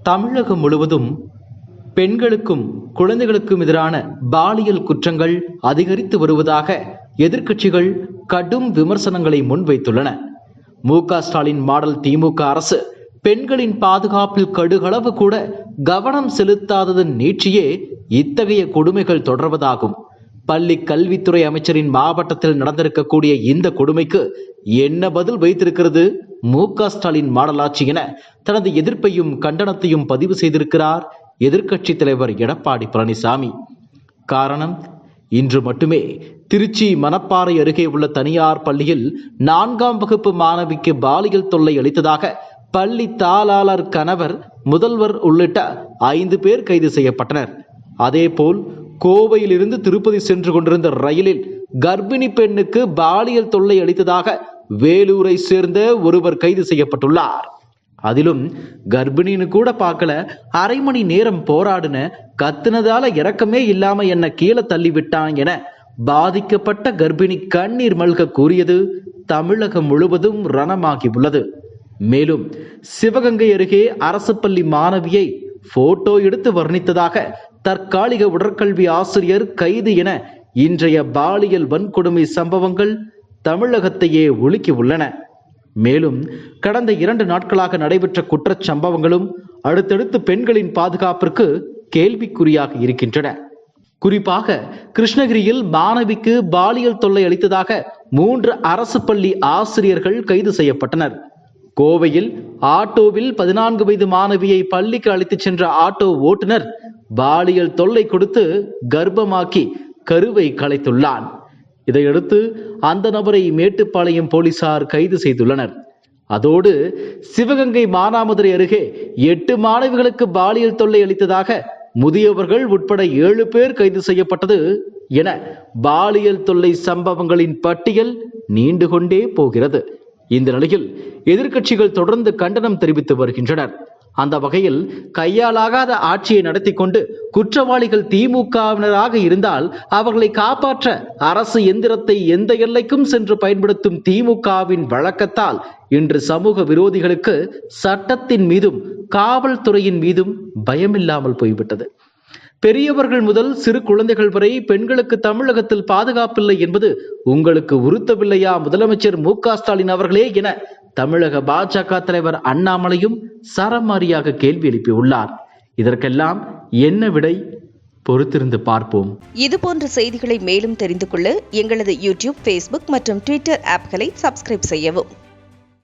தமிழகம் முழுவதும் பெண்களுக்கும் குழந்தைகளுக்கும் எதிரான பாலியல் குற்றங்கள் அதிகரித்து வருவதாக எதிர்க்கட்சிகள் கடும் விமர்சனங்களை முன்வைத்துள்ளன. மு.க.ஸ்டாலின் மாடல் திமுக அரசு பெண்களின் பாதுகாப்பில் கடுகளவு கூட கவனம் செலுத்தாததன் நீட்சியே இத்தகைய கொடுமைகள் தொடர்வதாகும். பள்ளி கல்வித்துறை அமைச்சரின் மாவட்டத்தில் நடந்திருக்கக்கூடிய இந்த கொடுமைக்கு என்ன பதில் வைத்திருக்கிறது மு.க.ஸ்டாலின் மாடல் ஆட்சி என தனது எதிர்ப்பையும் கண்டனத்தையும் பதிவு செய்திருக்கிறார் எதிர்க்கட்சி தலைவர் எடப்பாடி பழனிசாமி. காரணம், இன்று மட்டுமே திருச்சி மணப்பாறை அருகே உள்ள தனியார் பள்ளியில் 4ஆம் வகுப்பு மாணவிக்கு பாலியல் தொல்லை அளித்ததாக பள்ளி தாளாளர் கணவர், முதல்வர் உள்ளிட்ட 5 பேர் கைது செய்யப்பட்டனர். அதேபோல் கோவையிலிருந்து திருப்பதி சென்று கொண்டிருந்த ரயிலில் கர்ப்பிணி பெண்ணுக்கு பாலியல் தொல்லை அளித்ததாக வேலூரை சேர்ந்த ஒருவர் கைது செய்யப்பட்டுள்ளார். அதிலும் கர்ப்பிணின்னு கூட பார்க்கல, அரை மணி நேரம் போராடுன, கத்துனதால இரக்கமே இல்லாம என்ன கீழே தள்ளி விட்டான் என பாதிக்கப்பட்ட கர்ப்பிணி கண்ணீர் மல்க கூறியது தமிழகம் முழுவதும் ரணமாகி உள்ளது. மேலும் சிவகங்கை அருகே அரசு பள்ளி மாணவியை போட்டோ எடுத்து வர்ணித்ததாக தற்காலிக உடற்கல்வி ஆசிரியர் கைது என இன்றைய பாலியல் வன்கொடுமை சம்பவங்கள் தமிழகத்தையே உலுக்கி உள்ளன. மேலும் கடந்த 2 நாட்களாக நடைபெற்ற குற்றச் சம்பவங்களும் அடுத்தடுத்து பெண்களின் பாதுகாப்பிற்கு கேள்விக்குறியாக இருக்கின்றன. குறிப்பாக கிருஷ்ணகிரியில் மாணவிக்கு பாலியல் தொல்லை அளித்ததாக 3 அரசு பள்ளி ஆசிரியர்கள் கைது செய்யப்பட்டனர். கோவையில் ஆட்டோவில் 14 வயது மாணவியை பள்ளிக்கு அழைத்துச் சென்ற ஆட்டோ ஓட்டுநர் பாலியல் தொல்லை கொடுத்து கர்ப்பமாக்கி கருவை கலைத்துள்ளான். இதையடுத்து அந்த நபரை மேட்டுப்பாளையம் போலீசார் கைது செய்துள்ளனர். அதோடு சிவகங்கை மானாமதுரை அருகே 8 மாணவிகளுக்கு பாலியல் தொல்லை அளித்ததாக முதியவர்கள் உட்பட 7 பேர் கைது செய்யப்பட்டது என பாலியல் தொல்லை சம்பவங்களின் பட்டியல் நீண்டு கொண்டே போகிறது. இந்த நிலையில் எதிர்க்கட்சிகள் தொடர்ந்து கண்டனம் தெரிவித்து வருகின்றனர். அந்த வகையில் கையாலாகாத ஆட்சியை நடத்தி கொண்டு குற்றவாளிகள் திமுகவினராக இருந்தால் அவர்களை காப்பாற்ற அரசு எந்திரத்தை எந்த எல்லைக்கும் சென்று பயன்படுத்தும் திமுகவின் வழக்கத்தால் இன்று சமூக விரோதிகளுக்கு சட்டத்தின் மீதும் காவல்துறையின் மீதும் பயமில்லாமல் போய்விட்டது. பெரியவர்கள் முதல் சிறு குழந்தைகள் வரை பெண்களுக்கு தமிழகத்தில் பாதுகாப்பில்லை என்பது உங்களுக்கு உறுத்தவில்லையா முதலமைச்சர் மு.க.ஸ்டாலின் அவர்களே என தமிழக பாஜக தலைவர் அண்ணாமலையும் சரமாரியாக கேள்வி எழுப்பியுள்ளார். இதற்கெல்லாம் என்ன விடை? பொறுத்திருந்து பார்ப்போம். இதுபோன்ற செய்திகளை மேலும் தெரிந்து கொள்ள எங்களது யூடியூப், ஃபேஸ்புக் மற்றும் ட்விட்டர் ஆப்களை சப்ஸ்கிரைப் செய்யவும்.